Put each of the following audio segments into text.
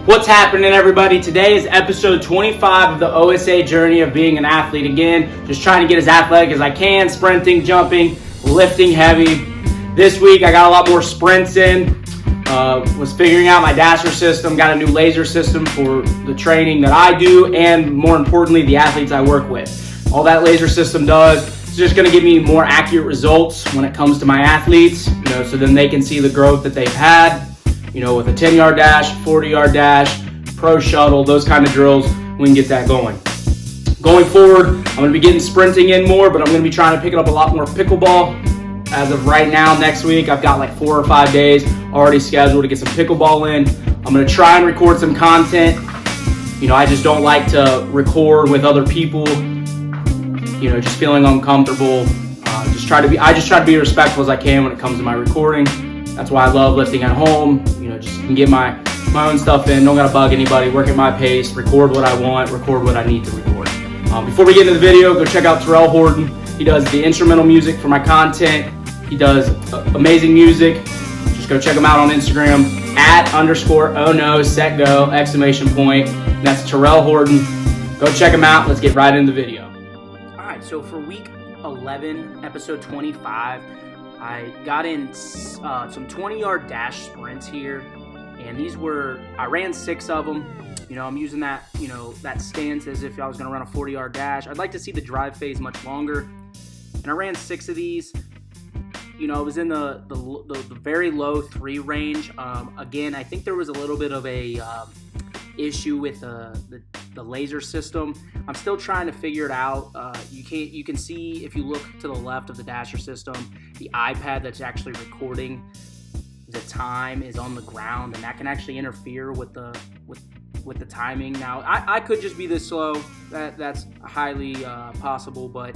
What's happening, everybody? Today is episode 25 of the OSA journey of being an athlete. Again, just trying to get as athletic as I can, sprinting, jumping, lifting heavy. This week I got a lot more sprints in. Was figuring out my dasher system, got a new laser system for the training that I do, and more importantly, the athletes I work with. All that laser system does is just going to give me more accurate results when it comes to my athletes, so then they can see the growth that they've had, with a 10-yard dash, 40-yard dash, pro shuttle, those kind of drills, we can get that going. Going forward, I'm going to be getting sprinting in more, but I'm going to be trying to pick up a lot more pickleball. As of right now, next week, I've got like 4 or 5 days already scheduled to get some pickleball in. I'm going to try and record some content. I just don't like to record with other people, just feeling uncomfortable. I just try to be respectful as I can when it comes to my recording. That's why I love lifting at home. Just can get my own stuff in. Don't got to bug anybody. Work at my pace. Record what I want. Record what I need to record. Before we get into the video, go check out Terrell Horton. He does the instrumental music for my content. He does amazing music. Just go check him out on Instagram @_OhNo_SetGo! And that's Terrell Horton. Go check him out. Let's get right into the video. All right, so for week 11, episode 25, I got in some 20-yard dash sprints here, and I ran 6 of them. I'm using that, that stance as if I was going to run a 40-yard dash. I'd like to see the drive phase much longer, and I ran 6 of these. It was in the very low 3 range. Again, I think there was a little bit of a issue with the laser system. I'm still trying to figure it out. You can see if you look to the left of the dasher system, the iPad that's actually recording the time is on the ground, and that can actually interfere with the timing. Now, I could just be this slow. That's highly possible, but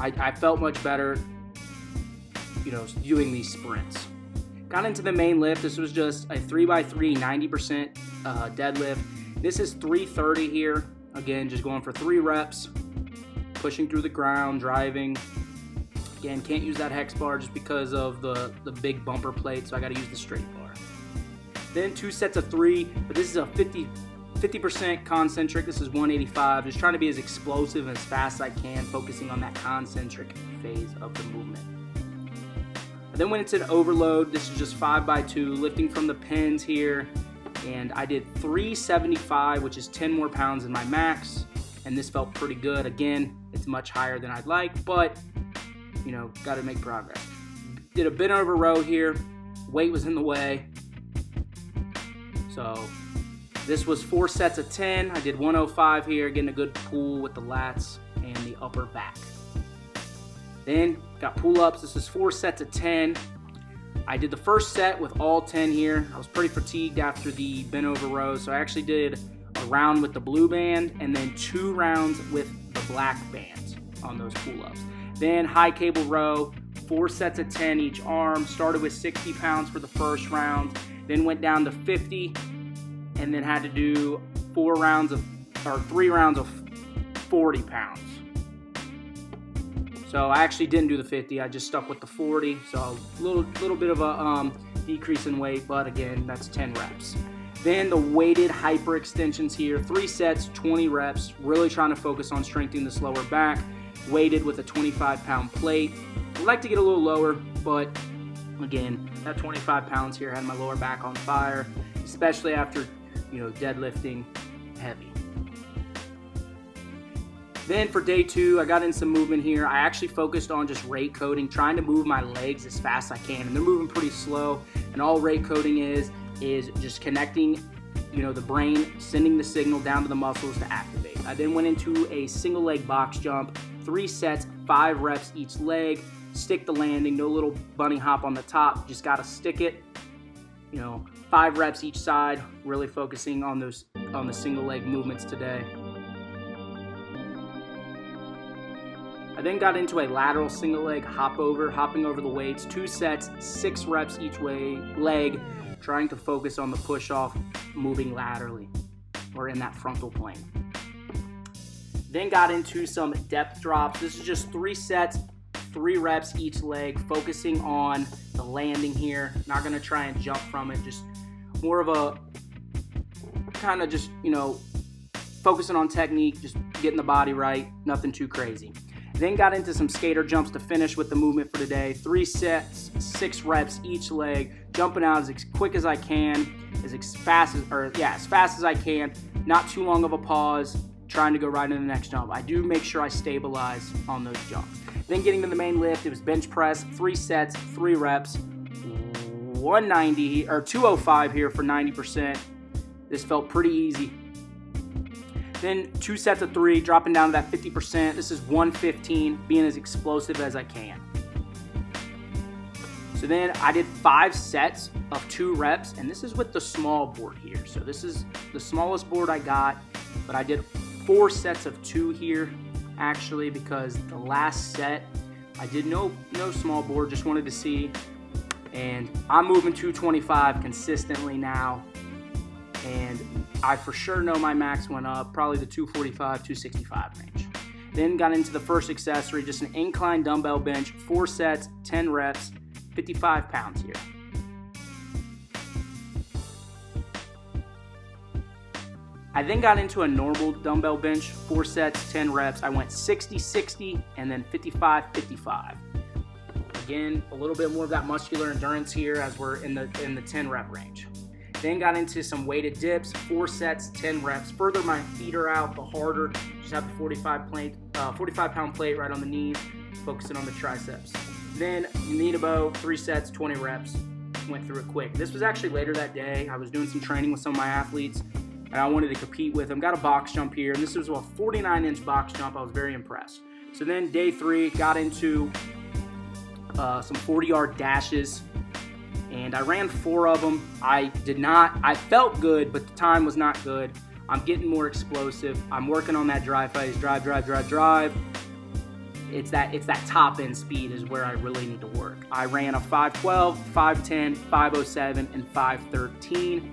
I felt much better, doing these sprints. Got into the main lift. This was just a 3x3, 90% deadlift. This is 330 here. Again, just going for 3 reps, pushing through the ground, driving. Again, can't use that hex bar just because of the big bumper plate, so I got to use the straight bar. Then 2 sets of 3, but this is a 50% concentric. This is 185. Just trying to be as explosive and as fast as I can, focusing on that concentric phase of the movement. I then went into an overload. This is just 5x2, lifting from the pins here. And I did 375, which is 10 more pounds than my max. And this felt pretty good. Again, it's much higher than I'd like, but, got to make progress. Did a bent over row here. Weight was in the way. So this was 4 sets of 10. I did 105 here, getting a good pull with the lats and the upper back. Then got pull-ups. This is 4 sets of 10. I did the first set with all 10 here. I was pretty fatigued after the bent over rows, so I actually did a round with the blue band and then 2 rounds with the black band on those pull-ups. Then high cable row, 4 sets of 10 each arm. Started with 60 pounds for the first round, then went down to 50, and then had to do 3 rounds of 40 pounds. So I actually didn't do the 50, I just stuck with the 40. So a little bit of a decrease in weight, but again, that's 10 reps. Then the weighted hyper extensions here, 3 sets, 20 reps, really trying to focus on strengthening this lower back, weighted with a 25-pound plate. I'd like to get a little lower, but again, that 25 pounds here had my lower back on fire, especially after, deadlifting heavy. Then for day 2, I got in some movement here. I actually focused on just rate coding, trying to move my legs as fast as I can. And they're moving pretty slow. And all rate coding is just connecting, the brain, sending the signal down to the muscles to activate. I then went into a single leg box jump, 3 sets, 5 reps each leg. Stick the landing, no little bunny hop on the top. Just got to stick it. 5 reps each side. Really focusing on the single leg movements today. I then got into a lateral single leg hopping over the weights, 2 sets, 6 reps each leg, trying to focus on the push off, moving laterally or in that frontal plane. Then got into some depth drops. This is just 3 sets, 3 reps each leg, focusing on the landing here. Not gonna try and jump from it, just more of kind of just, focusing on technique, just getting the body right, nothing too crazy. Then got into some skater jumps to finish with the movement for today. 3 sets, 6 reps each leg, jumping out as quick as I can, as fast as I can, not too long of a pause, trying to go right into the next jump. I do make sure I stabilize on those jumps. Then getting to the main lift, it was bench press, 3 sets, 3 reps, 190 or 205 here for 90%. This felt pretty easy. Then 2 sets of 3, dropping down to that 50%. This is 115, being as explosive as I can. So then I did 5 sets of 2 reps, and this is with the small board here. So this is the smallest board I got, but I did 4 sets of 2 here, actually, because the last set I did no small board, just wanted to see. And I'm moving 225 consistently now, and I for sure know my max went up, probably the 245, 265 range. Then got into the first accessory, just an incline dumbbell bench, 4 sets, 10 reps, 55 pounds here. I then got into a normal dumbbell bench, 4 sets, 10 reps. I went 60, 60, and then 55, 55. Again, a little bit more of that muscular endurance here as we're in the 10 rep range. Then got into some weighted dips, 4 sets, 10 reps. Further my feet are out, the harder. Just have the 45 pound plate right on the knees, focusing on the triceps. Then knee to bow, 3 sets, 20 reps. Went through it quick. This was actually later that day. I was doing some training with some of my athletes, and I wanted to compete with them. Got a box jump here, and this was a 49-inch box jump. I was very impressed. So then day 3, got into some 40-yard dashes, and I ran 4 of them. I felt good, but the time was not good. I'm getting more explosive. I'm working on that drive phase, drive. It's that top end speed is where I really need to work. I ran a 512, 510, 507, and 513.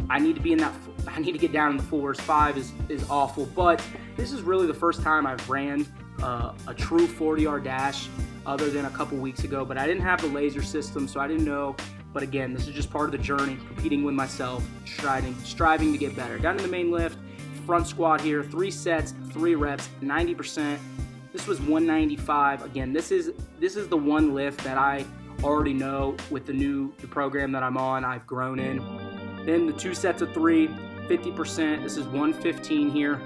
I need to get down in the 4s. 5 is awful, but this is really the first time I've ran a true 40-yard dash other than a couple weeks ago, but I didn't have the laser system, so I didn't know. But again, this is just part of the journey, competing with myself, striving to get better. Down to the main lift, front squat here, 3 sets, 3 reps, 90%. This was 195. Again, this is the one lift that I already know with the program that I'm on, I've grown in. Then the 2 sets of 3, 50%. This is 115 here.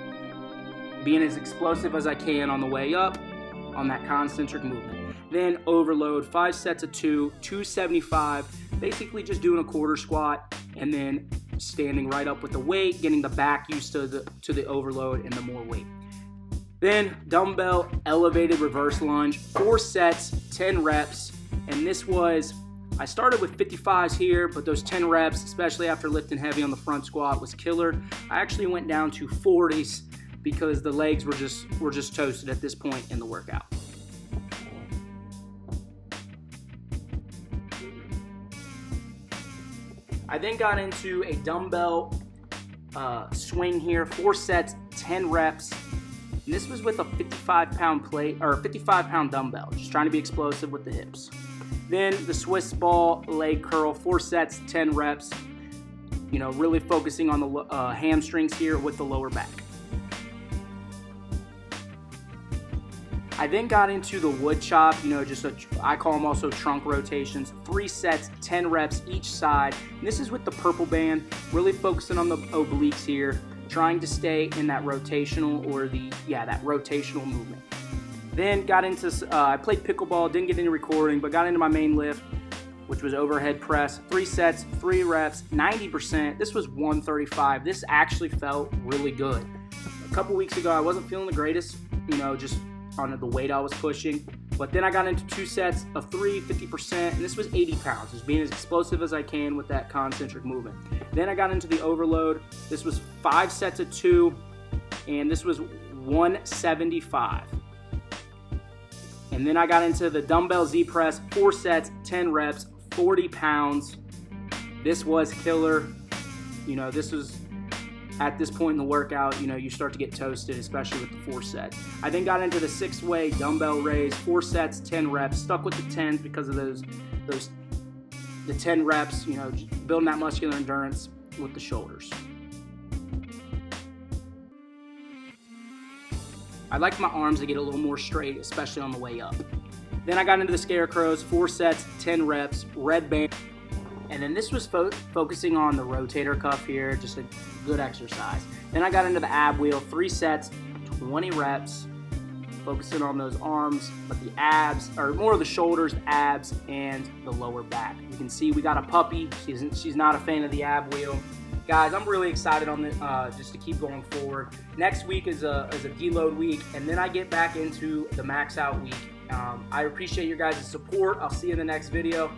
Being as explosive as I can on the way up on that concentric movement. Then overload, 5 sets of 2, 275, basically just doing a quarter squat and then standing right up with the weight, getting the back used to the overload and the more weight. Then dumbbell elevated reverse lunge, 4 sets, 10 reps, and I started with 55s here, but those 10 reps, especially after lifting heavy on the front squat, was killer. I actually went down to 40s because the legs were just toasted at this point in the workout. I then got into a dumbbell swing here, 4 sets, 10 reps. And this was with a 55-pound plate or 55-pound dumbbell, just trying to be explosive with the hips. Then the Swiss ball leg curl, 4 sets, 10 reps. Really focusing on the hamstrings here with the lower back. I then got into the wood chop, I call them also trunk rotations, 3 sets, 10 reps each side. And this is with the purple band, really focusing on the obliques here, trying to stay in that rotational that rotational movement. Then got into, I played pickleball, didn't get any recording, but got into my main lift, which was overhead press, 3 sets, 3 reps, 90%. This was 135. This actually felt really good. A couple weeks ago, I wasn't feeling the greatest, just on the weight I was pushing. But then I got into 2 sets of 3, 50%, and this was 80 pounds, just being as explosive as I can with that concentric movement. Then I got into the overload. This was 5 sets of 2, and this was 175. And then I got into the dumbbell Z press, 4 sets, 10 reps, 40 pounds. This was killer. This was, at this point in the workout, you start to get toasted, especially with the 4 sets. I then got into the 6-way dumbbell raise, 4 sets, 10 reps. Stuck with the 10s because of the 10 reps, building that muscular endurance with the shoulders. I'd like my arms to get a little more straight, especially on the way up. Then I got into the scarecrows, 4 sets, 10 reps, red band. And then this was focusing on the rotator cuff here, just a good exercise. Then I got into the ab wheel, 3 sets, 20 reps, focusing on those arms, but the abs, or more of the shoulders, the abs, and the lower back. You can see we got a puppy. She's not a fan of the ab wheel. Guys, I'm really excited on this, just to keep going forward. Next week is a deload week, and then I get back into the max out week. I appreciate your guys' support. I'll see you in the next video.